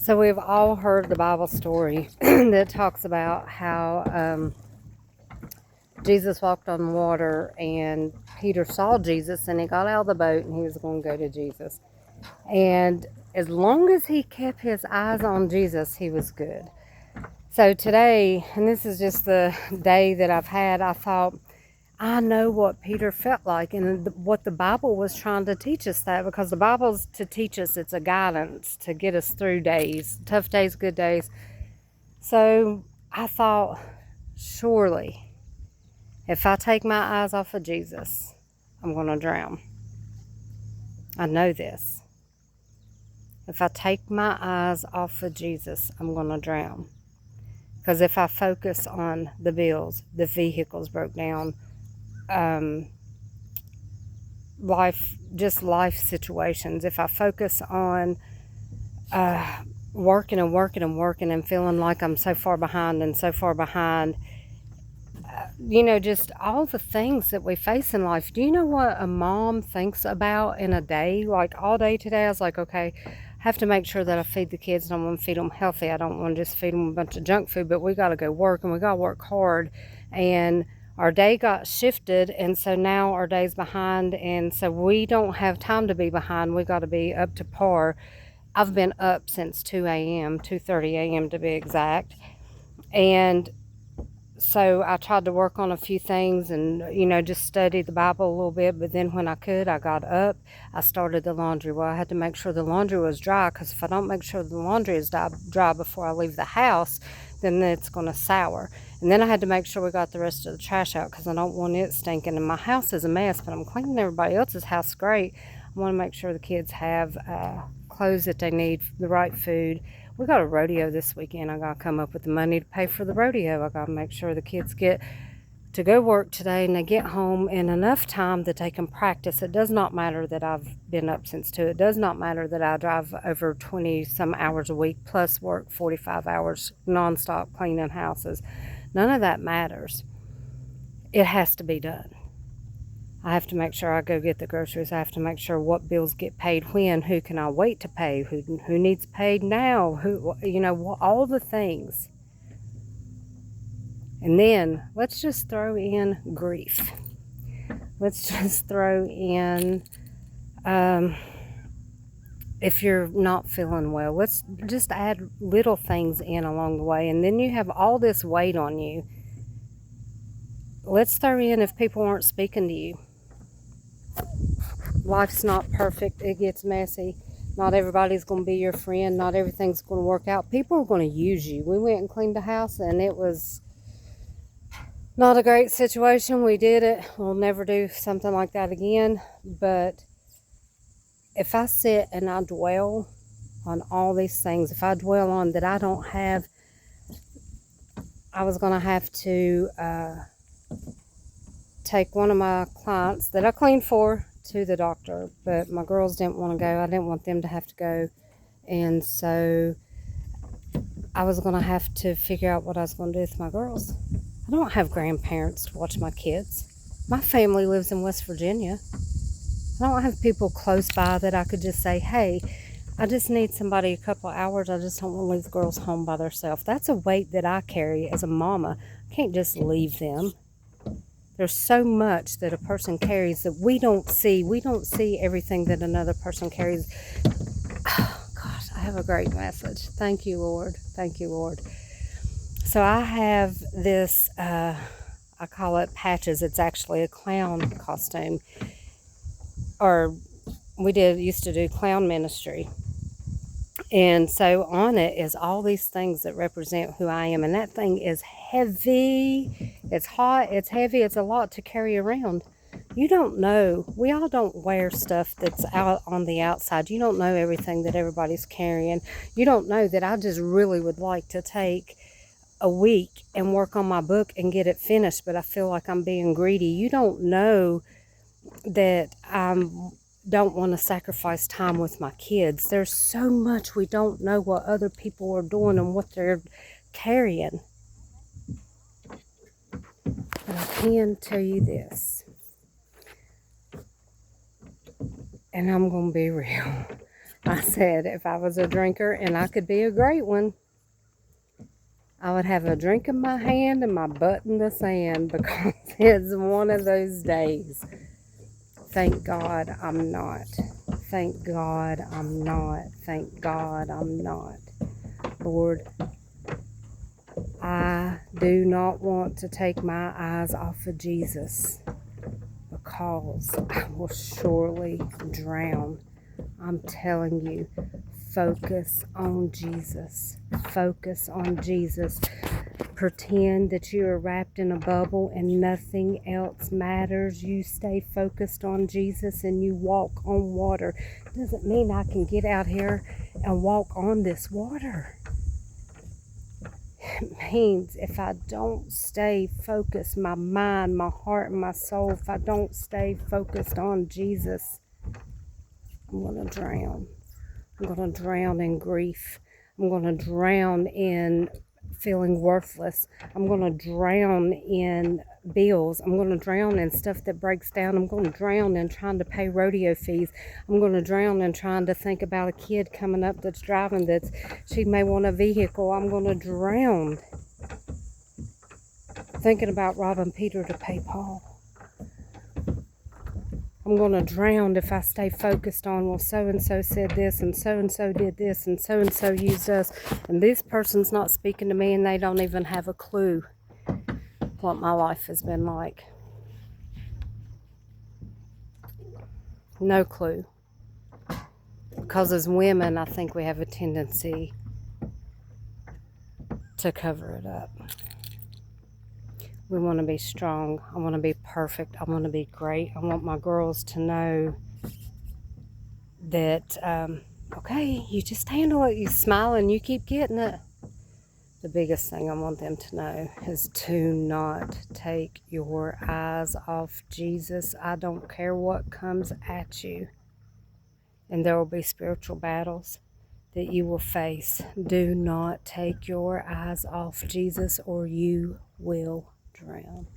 So we've all heard the Bible story that talks about how Jesus walked on water and Peter saw Jesus and he got out of the boat and he was going to go to Jesus. And as long as he kept his eyes on Jesus, he was good. So today, and this is just the day that I've had, I thought, I know what Peter felt like and what the Bible was trying to teach us, that because the Bible's to teach us, it's a guidance to get us through days, tough days, good days. So I thought, surely, if I take my eyes off of Jesus, I'm going to drown. I know this. If I take my eyes off of Jesus, I'm going to drown. Because if I focus on the bills, the vehicles broke down, life situations, if I focus on working and feeling like I'm so far behind, just all the things that we face in life. Do you know what a mom thinks about in a day? Like all day today, I was like, okay, I have to make sure that I feed the kids and I want to feed them healthy. I don't want to just feed them a bunch of junk food, but we got to go work and we got to work hard. And our day got shifted, and so now our day's behind, and so we don't have time to be behind. We got to be up to par. I've been up since 2 a.m., 2:30 a.m. to be exact. And so I tried to work on a few things and, just study the Bible a little bit. But then when I could, I got up, I started the laundry. Well, I had to make sure the laundry was dry, because if I don't make sure the laundry is dry before I leave the house, then it's going to sour. And then I had to make sure we got the rest of the trash out, because I don't want it stinking. And my house is a mess, but I'm cleaning everybody else's house great. I want to make sure the kids have clothes that they need, the right food. We got a rodeo this weekend. I got to come up with the money to pay for the rodeo. I got to make sure the kids get to go work today and they get home in enough time that they can practice. It does not matter that I've been up since 2. It does not matter that I drive over 20 some hours a week plus work 45 hours nonstop cleaning houses. None of that matters. It has to be done. I have to make sure I go get the groceries. I have to make sure what bills get paid when, who can I wait to pay, who needs paid now, all the things. And then let's just throw in grief. Let's just throw in, if you're not feeling well, let's just add little things in along the way. And then you have all this weight on you. Let's throw in if people aren't speaking to you. Life's not perfect. It gets messy. Not everybody's going to be your friend. Not everything's going to work out. People are going to use you. We went and cleaned the house and it was not a great situation. We did it. We'll never do something like that again. But if I sit and I dwell on all these things, if I dwell on that I don't have, I was going to have to take one of my clients that I cleaned for to the doctor, but my girls didn't want to go. I didn't want them to have to go, and so I was going to have to figure out what I was going to do with my girls. I don't have grandparents to watch my kids. My family lives in West Virginia. I don't have people close by that I could just say, hey, I just need somebody a couple of hours. I just don't want to leave the girls home by themselves. That's a weight that I carry as a mama. I can't just leave them. There's so much that a person carries that we don't see. We don't see everything that another person carries. Oh, gosh, I have a great message. Thank you, Lord. Thank you, Lord. So I have this, I call it patches. It's actually a clown costume. Or we used to do clown ministry. And so on it is all these things that represent who I am. And that thing is heavy. It's hot. It's heavy. It's a lot to carry around. You don't know. We all don't wear stuff that's out on the outside. You don't know everything that everybody's carrying. You don't know that I just really would like to take a week and work on my book and get it finished, but I feel like I'm being greedy. You don't know that don't want to sacrifice time with my kids. There's so much we don't know what other people are doing and what they're carrying. But I can tell you this, and I'm going to be real. I said if I was a drinker and I could be a great one, I would have a drink in my hand and my butt in the sand, because it's one of those days. Thank God I'm not. Thank God I'm not. Thank God I'm not. Lord, I do not want to take my eyes off of Jesus, because I will surely drown. I'm telling you, focus on Jesus. Focus on Jesus. Pretend that you are wrapped in a bubble and nothing else matters. You stay focused on Jesus and you walk on water. Doesn't mean I can get out here and walk on this water. It means if I don't stay focused, my mind, my heart, and my soul, if I don't stay focused on Jesus, I'm going to drown. I'm going to drown in grief. I'm going to drown in feeling worthless. I'm going to drown in bills. I'm going to drown in stuff that breaks down. I'm going to drown in trying to pay rodeo fees. I'm going to drown in trying to think about a kid coming up that's driving, she may want a vehicle. I'm going to drown thinking about robbing Peter to pay Paul. I'm going to drown if I stay focused on, well, so-and-so said this, and so-and-so did this, and so-and-so used us, and this person's not speaking to me, and they don't even have a clue what my life has been like. No clue. Because as women, I think we have a tendency to cover it up. We want to be strong. I want to be perfect. I want to be great. I want my girls to know that, okay, you just handle it. You smile and you keep getting it. The biggest thing I want them to know is to not take your eyes off Jesus. I don't care what comes at you. And there will be spiritual battles that you will face. Do not take your eyes off Jesus, or you will drown.